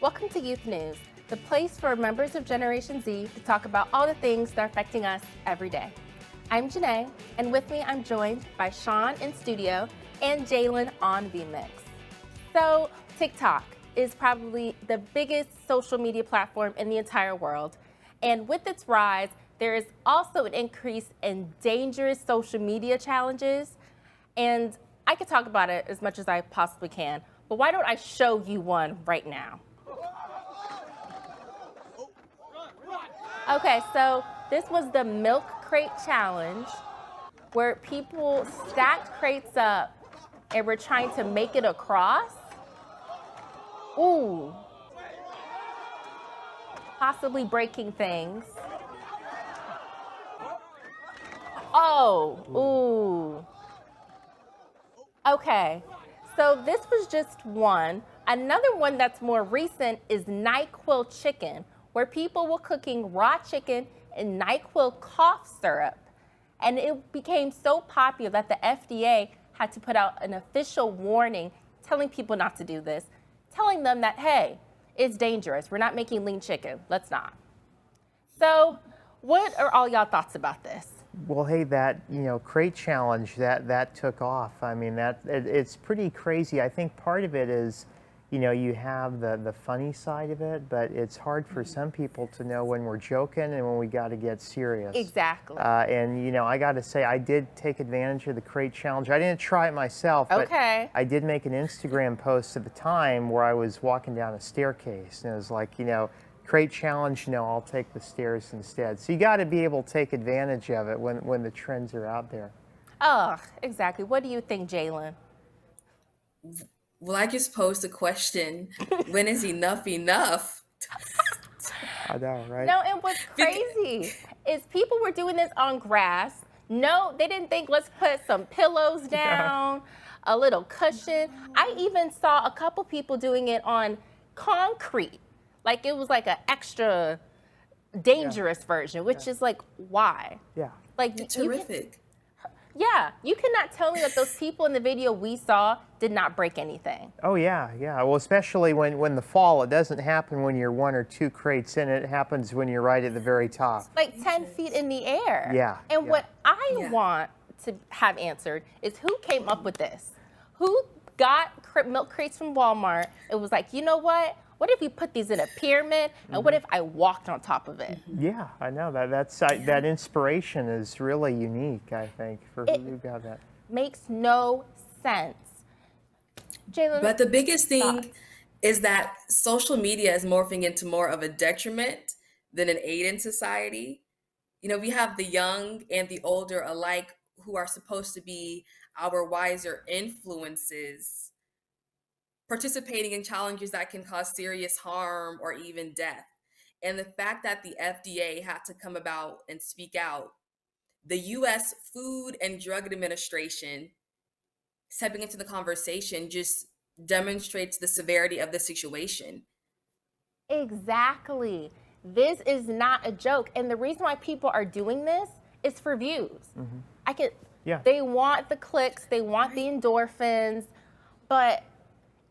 Welcome to Youth News, the place for members of Generation Z to talk about all the things that are affecting us every day. I'm Janae, and with me I'm joined by Sean in studio and Jalen on VMix. So TikTok is probably the biggest social media platform in the entire world. And with its rise, there is also an increase in dangerous social media challenges. And I could talk about it as much as I possibly can, but why don't I show you one right now? Okay, so this was the milk crate challenge where people stacked crates up and were trying to make it across. Ooh. Possibly breaking things. Oh, ooh. Okay, so this was just one. Another one that's more recent is NyQuil chicken, where people were cooking raw chicken in NyQuil cough syrup. And it became so popular that the FDA had to put out an official warning telling people not to do this, telling them that, hey, it's dangerous. We're not making lean chicken. Let's not. So what are all y'all thoughts about this? Well, hey, that crate challenge that took off. I mean, it's pretty crazy. I think part of it is, you have the funny side of it, but it's hard for some people to know when we're joking and when we got to get serious. Exactly. And I got to say, I did take advantage of the crate challenge. I didn't try it myself, but I did make an Instagram post at the time where I was walking down a staircase, and it was like, crate challenge, I'll take the stairs instead. So you got to be able to take advantage of it when the trends are out there. Oh, exactly. What do you think, Jalen? Well, I just posed a question. When is enough enough? I know, right? No, and what's crazy is people were doing this on grass. No, they didn't think, let's put some pillows down, a little cushion. I even saw a couple people doing it on concrete. Like it was like an extra dangerous version, which is like, why? Yeah. Like terrific. You cannot tell me that those people in the video we saw did not break anything. Oh yeah. Well, especially when the fall, it doesn't happen when you're one or two crates in. It happens when you're right at the very top. Like 10 feet in the air. Yeah. And what I want to have answered is who came up with this? Who got milk crates from Walmart? It was like, you know what? What if we put these in a pyramid, and what if I walked on top of it? Yeah, I know that inspiration is really unique. I think for who got that. Makes no sense. Jalen, but the biggest thing is that social media is morphing into more of a detriment than an aid in society. We have the young and the older alike who are supposed to be our wiser influences, participating in challenges that can cause serious harm or even death. And the fact that the FDA had to come about and speak out, the U.S. Food and Drug Administration stepping into the conversation just demonstrates the severity of the situation. Exactly. This is not a joke. And the reason why people are doing this is for views. They want the clicks, they want the endorphins, but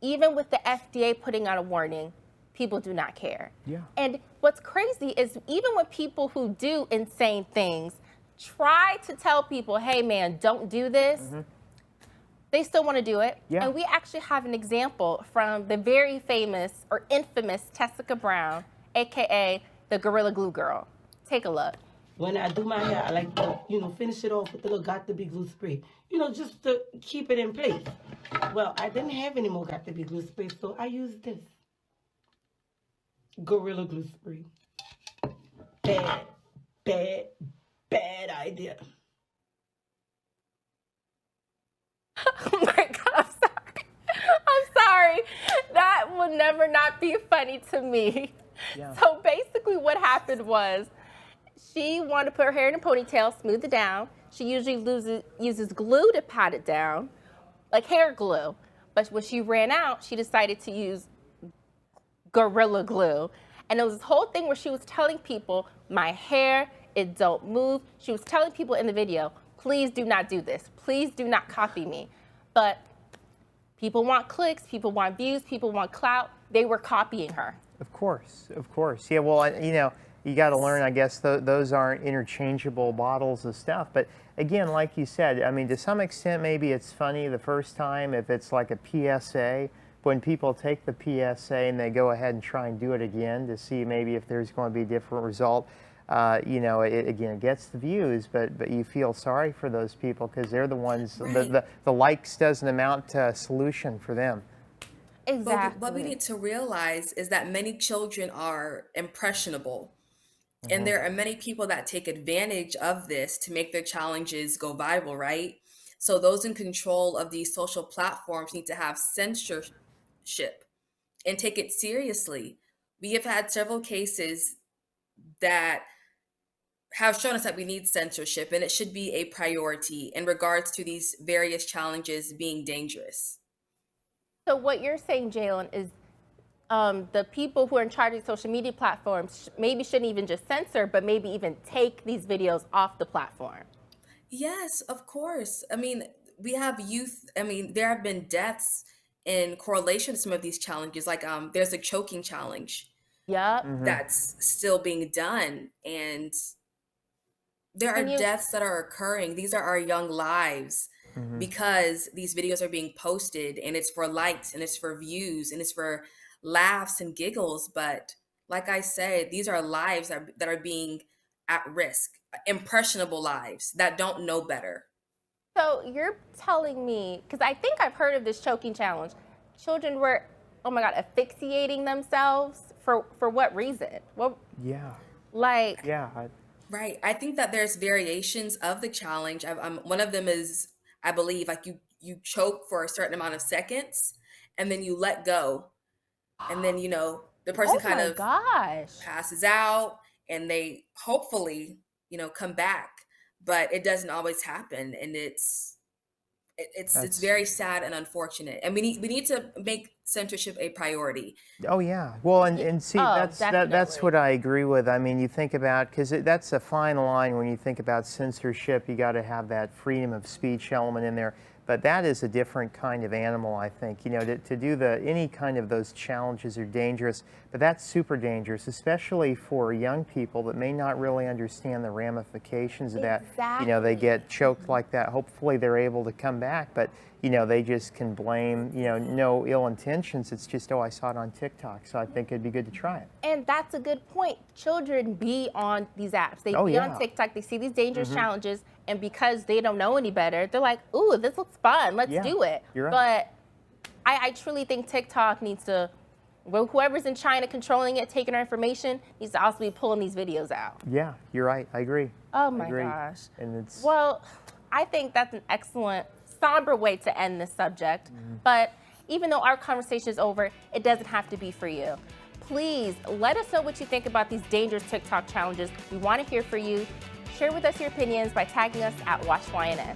even with the FDA putting out a warning, people do not care. Yeah. And what's crazy is even when people who do insane things try to tell people, hey man, don't do this, they still want to do it. Yeah. And we actually have an example from the very famous or infamous Tessica Brown, AKA the Gorilla Glue Girl. Take a look. When I do my hair, I like to, finish it off with the little Got to Be glue spray, just to keep it in place. Well, I didn't have any more Got to Be glue spray, so I used this. Gorilla Glue Spray. Bad idea. Oh my God, I'm sorry. That will never not be funny to me. Yeah. So basically what happened was she wanted to put her hair in a ponytail, smooth it down. She usually uses glue to pat it down, like hair glue. But when she ran out, she decided to use Gorilla Glue. And it was this whole thing where she was telling people, my hair, it don't move. She was telling people in the video, please do not do this. Please do not copy me. But people want clicks, people want views, people want clout. they were copying her. Of course, of course. Yeah, well, you know, you got to learn, I guess, those aren't interchangeable bottles of stuff. But again, like you said, I mean, to some extent, maybe it's funny the first time if it's like a PSA. When people take the PSA and they go ahead and try and do it again to see maybe if there's going to be a different result, you know, it gets the views, but you feel sorry for those people because they're the ones, right. the likes doesn't amount to a solution for them. Exactly. But what we need to realize is that many children are impressionable. And there are many people that take advantage of this to make their challenges go viral, right? So those in control of these social platforms need to have censorship and take it seriously. We have had several cases that have shown us that we need censorship, and it should be a priority in regards to these various challenges being dangerous. So what you're saying, Jalen, is the people who are in charge of social media platforms maybe shouldn't even just censor, but maybe even take these videos off the platform. Yes, of course. I mean, we have youth. I mean, there have been deaths in correlation to some of these challenges. Like, there's a choking challenge. Yep. That's still being done, and there are deaths that are occurring. These are our young lives because these videos are being posted, and it's for likes, and it's for views, and it's for laughs and giggles. But like I said, these are lives that are being at risk, impressionable lives that don't know better. So you're telling me, because I think I've heard of this choking challenge, children were, oh my God, asphyxiating themselves for what reason? Well, yeah. Like, yeah. Right. I think that there's variations of the challenge. One of them is, I believe, like you choke for a certain amount of seconds and then you let go. And then, you know, the person kind of passes out and they hopefully, you know, come back. But it doesn't always happen. And it's very sad and unfortunate. And we need to make censorship a priority. Oh yeah. Well, and see, that's what I agree with. I mean, you think about, because that's a fine line when you think about censorship. You got to have that freedom of speech element in there. But that is a different kind of animal, I think. You know, to do any kind of those challenges are dangerous, but that's super dangerous, especially for young people that may not really understand the ramifications of that. You know, they get choked like that. Hopefully they're able to come back, but, you know, they just can blame, you know, no ill intentions. It's just, oh, I saw it on TikTok, so I think it'd be good to try it. And that's a good point. Children be on these apps. They be on TikTok. They see these dangerous challenges. And because they don't know any better, they're like, ooh, this looks fun. Let's do it. You're right. But I truly think TikTok needs to, well, whoever's in China controlling it, taking our information, needs to also be pulling these videos out. Yeah, you're right. I agree. Oh my gosh. And well, I think that's an excellent, somber way to end this subject. But even though our conversation is over, it doesn't have to be for you. Please let us know what you think about these dangerous TikTok challenges. We want to hear from you. Share with us your opinions by tagging us at WatchYNN.